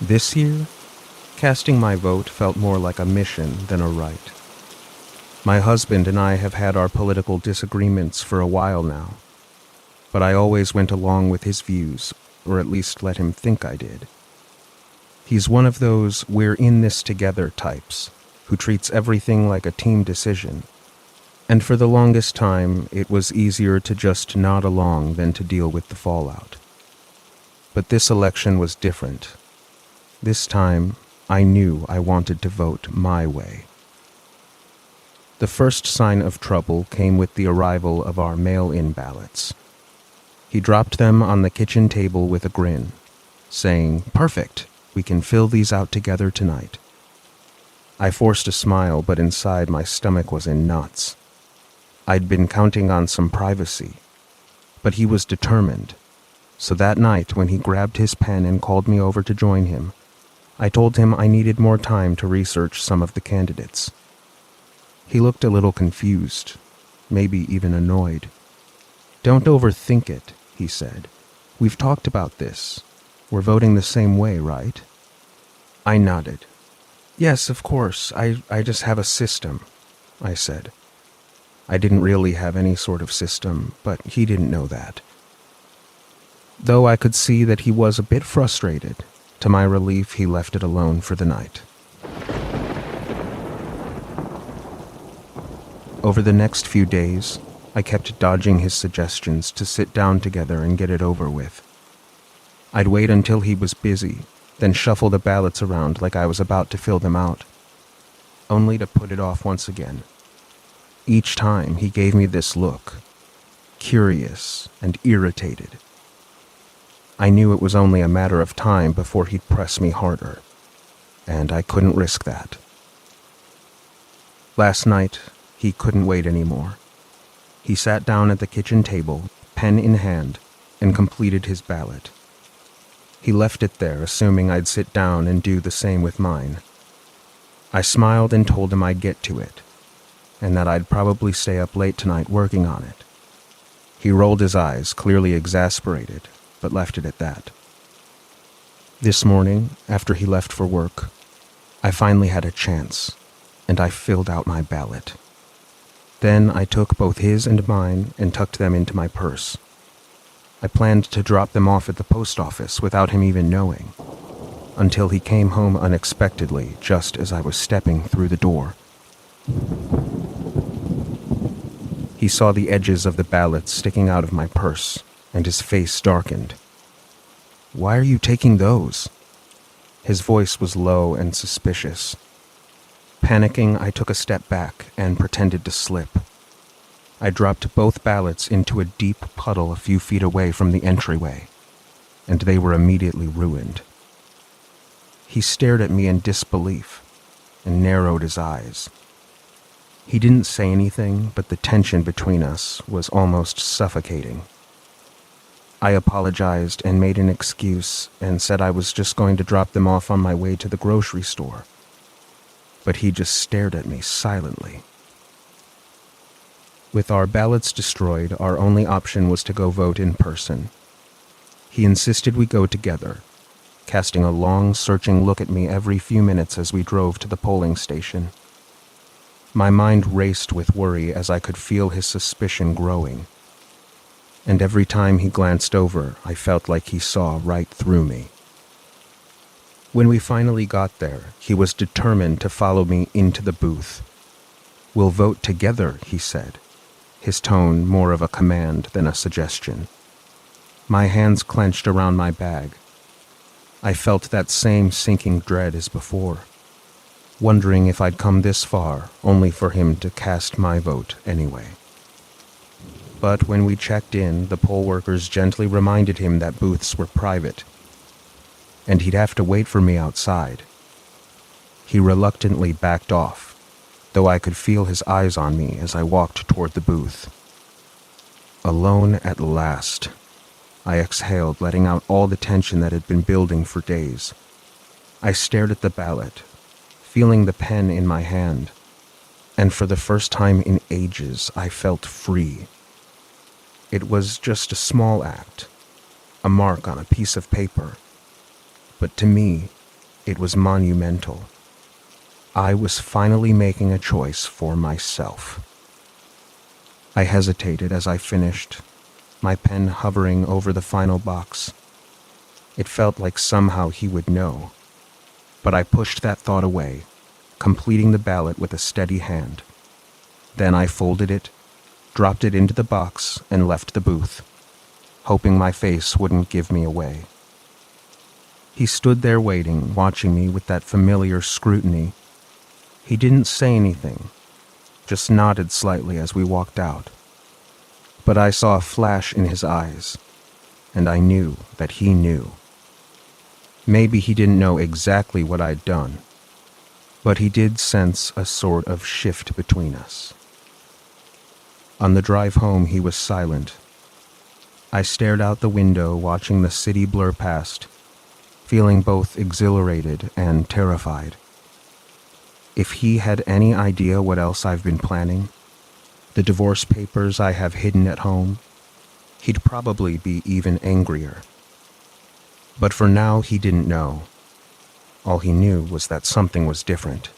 This year, casting my vote felt more like a mission than a right. My husband and I have had our political disagreements for a while now, but I always went along with his views, or at least let him think I did. He's one of those we're in this together types, who treats everything like a team decision, and for the longest time it was easier to just nod along than to deal with the fallout. But this election was different. This time, I knew I wanted to vote my way. The first sign of trouble came with the arrival of our mail-in ballots. He dropped them on the kitchen table with a grin, saying, "Perfect, we can fill these out together tonight." I forced a smile, but inside my stomach was in knots. I'd been counting on some privacy, but he was determined. So that night, when he grabbed his pen and called me over to join him, I told him I needed more time to research some of the candidates. He looked a little confused, maybe even annoyed. "Don't overthink it," he said. "We've talked about this. We're voting the same way, right?" I nodded. "Yes, of course. I just have a system," I said. I didn't really have any sort of system, but he didn't know that. Though I could see that he was a bit frustrated, to my relief he left it alone for the night. Over the next few days, I kept dodging his suggestions to sit down together and get it over with. I'd wait until he was busy, then shuffle the ballots around like I was about to fill them out, only to put it off once again. Each time he gave me this look, curious and irritated. I knew it was only a matter of time before he'd press me harder, and I couldn't risk that. Last night, he couldn't wait anymore. He sat down at the kitchen table, pen in hand, and completed his ballot. He left it there, assuming I'd sit down and do the same with mine. I smiled and told him I'd get to it, and that I'd probably stay up late tonight working on it. He rolled his eyes, clearly exasperated, but left it at that. This morning, after he left for work, I finally had a chance, and I filled out my ballot. Then I took both his and mine and tucked them into my purse. I planned to drop them off at the post office without him even knowing, until he came home unexpectedly just as I was stepping through the door. He saw the edges of the ballot sticking out of my purse, and his face darkened. "Why are you taking those?" His voice was low and suspicious. Panicking, I took a step back and pretended to slip. I dropped both ballots into a deep puddle a few feet away from the entryway, and they were immediately ruined. He stared at me in disbelief and narrowed his eyes. He didn't say anything, but the tension between us was almost suffocating. I apologized and made an excuse and said I was just going to drop them off on my way to the grocery store. But he just stared at me silently. With our ballots destroyed, our only option was to go vote in person. He insisted we go together, casting a long, searching look at me every few minutes as we drove to the polling station. My mind raced with worry as I could feel his suspicion growing. And every time he glanced over, I felt like he saw right through me. When we finally got there, he was determined to follow me into the booth. "We'll vote together," he said, his tone more of a command than a suggestion. My hands clenched around my bag. I felt that same sinking dread as before, wondering if I'd come this far only for him to cast my vote anyway. But when we checked in, the poll workers gently reminded him that booths were private, and he'd have to wait for me outside. He reluctantly backed off, though I could feel his eyes on me as I walked toward the booth. Alone at last, I exhaled, letting out all the tension that had been building for days. I stared at the ballot, feeling the pen in my hand, and for the first time in ages, I felt free. It was just a small act, a mark on a piece of paper, but to me, It was monumental. I was finally making a choice for myself. I hesitated as I finished, my pen hovering over the final box. It felt like somehow he would know, but I pushed that thought away, completing the ballot with a steady hand. Then I folded it, dropped it into the box, and left the booth, hoping my face wouldn't give me away. He stood there waiting, watching me with that familiar scrutiny. He didn't say anything, just nodded slightly as we walked out. But I saw a flash in his eyes, and I knew that he knew. Maybe he didn't know exactly what I'd done, but he did sense a sort of shift between us. On the drive home, he was silent. I stared out the window, watching the city blur past, feeling both exhilarated and terrified. If he had any idea what else I've been planning, the divorce papers I have hidden at home, he'd probably be even angrier. But for now, he didn't know. All he knew was that something was different.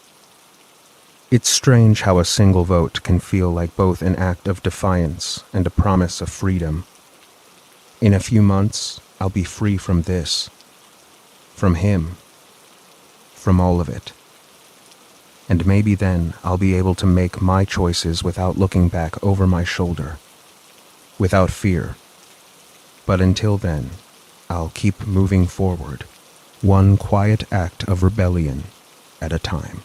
It's strange how a single vote can feel like both an act of defiance and a promise of freedom. In a few months, I'll be free from this, from him, from all of it. And maybe then I'll be able to make my choices without looking back over my shoulder, without fear. But until then, I'll keep moving forward, one quiet act of rebellion at a time.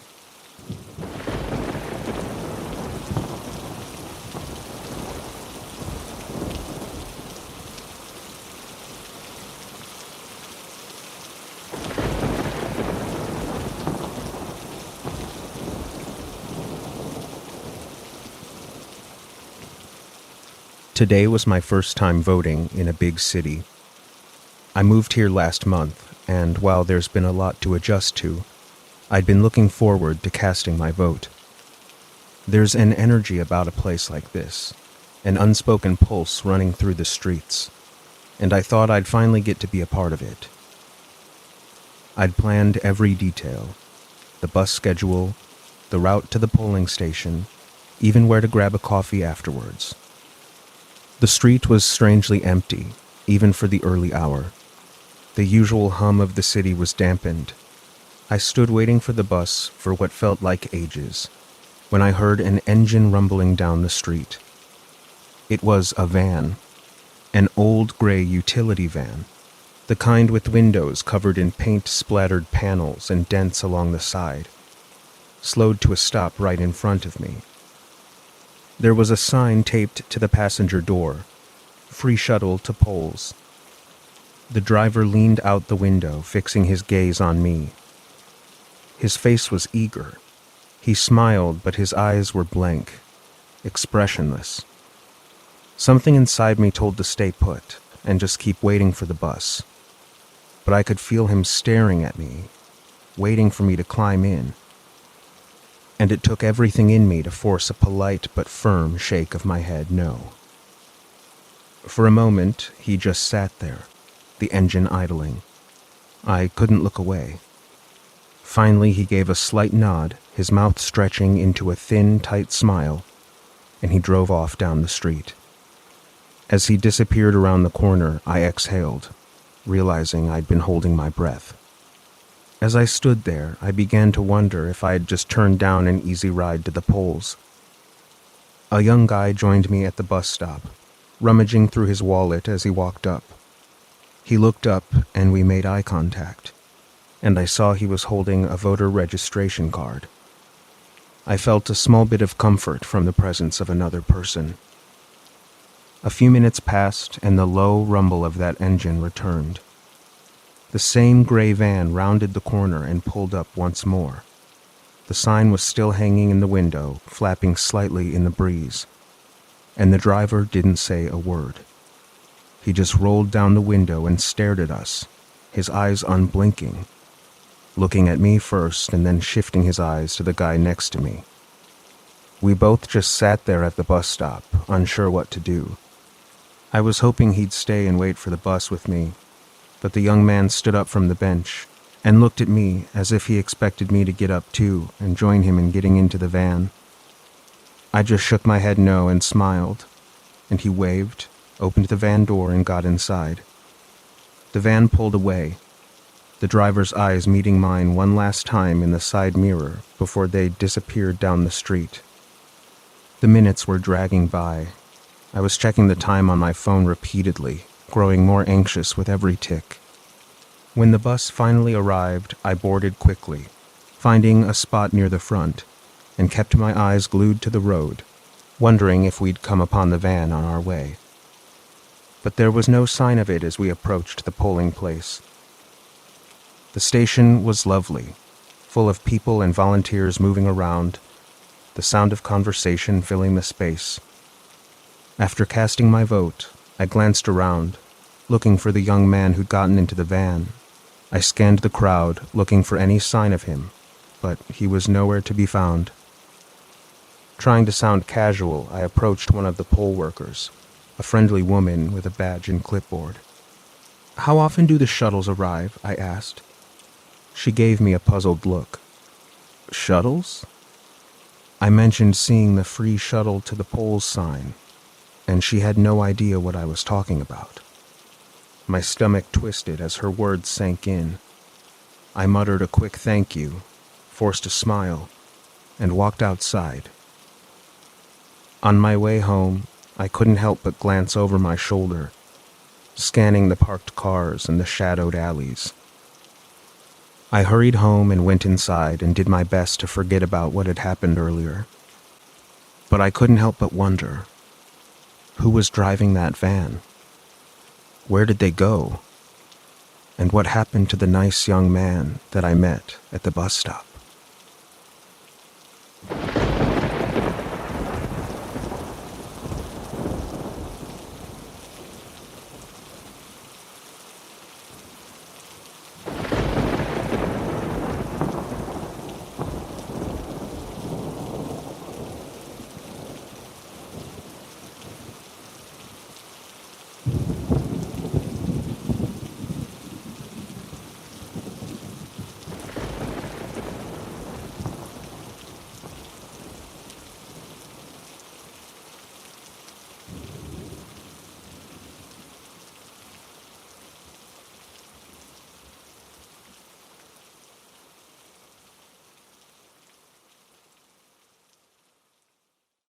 Today was my first time voting in a big city. I moved here last month, and while there's been a lot to adjust to, I'd been looking forward to casting my vote. There's an energy about a place like this, an unspoken pulse running through the streets, and I thought I'd finally get to be a part of it. I'd planned every detail, the bus schedule, the route to the polling station, even where to grab a coffee afterwards. The street was strangely empty, even for the early hour. The usual hum of the city was dampened. I stood waiting for the bus for what felt like ages, when I heard an engine rumbling down the street. It was a van, an old gray utility van, the kind with windows covered in paint-splattered panels and dents along the side, slowed to a stop right in front of me. There was a sign taped to the passenger door, "Free shuttle to polls." The driver leaned out the window, fixing his gaze on me. His face was eager. He smiled, but his eyes were blank, expressionless. Something inside me told to stay put and just keep waiting for the bus. But I could feel him staring at me, waiting for me to climb in. And it took everything in me to force a polite but firm shake of my head no. For a moment, he just sat there, the engine idling. I couldn't look away. Finally, he gave a slight nod, his mouth stretching into a thin, tight smile, and he drove off down the street. As he disappeared around the corner, I exhaled, realizing I'd been holding my breath. As I stood there, I began to wonder if I had just turned down an easy ride to the polls. A young guy joined me at the bus stop, rummaging through his wallet as he walked up. He looked up and we made eye contact, and I saw he was holding a voter registration card. I felt a small bit of comfort from the presence of another person. A few minutes passed and the low rumble of that engine returned. The same gray van rounded the corner and pulled up once more. The sign was still hanging in the window, flapping slightly in the breeze, and the driver didn't say a word. He just rolled down the window and stared at us, his eyes unblinking, looking at me first and then shifting his eyes to the guy next to me. We both just sat there at the bus stop, unsure what to do. I was hoping he'd stay and wait for the bus with me, but the young man stood up from the bench and looked at me as if he expected me to get up too and join him in getting into the van. I just shook my head no and smiled, and he waved, opened the van door, and got inside. The van pulled away, the driver's eyes meeting mine one last time in the side mirror before they disappeared down the street. The minutes were dragging by. I was checking the time on my phone repeatedly, growing more anxious with every tick. When the bus finally arrived, I boarded quickly, finding a spot near the front, and kept my eyes glued to the road, wondering if we'd come upon the van on our way. But there was no sign of it as we approached the polling place. The station was lovely, full of people and volunteers moving around, the sound of conversation filling the space. After casting my vote, I glanced around, looking for the young man who'd gotten into the van. I scanned the crowd, looking for any sign of him, but he was nowhere to be found. Trying to sound casual, I approached one of the poll workers, a friendly woman with a badge and clipboard. "How often do the shuttles arrive?" I asked. She gave me a puzzled look. "Shuttles?" I mentioned seeing the free shuttle to the polls sign, and she had no idea what I was talking about. My stomach twisted as her words sank in. I muttered a quick thank you, forced a smile, and walked outside. On my way home, I couldn't help but glance over my shoulder, scanning the parked cars and the shadowed alleys. I hurried home and went inside and did my best to forget about what had happened earlier. But I couldn't help but wonder, who was driving that van? Where did they go? And what happened to the nice young man that I met at the bus stop?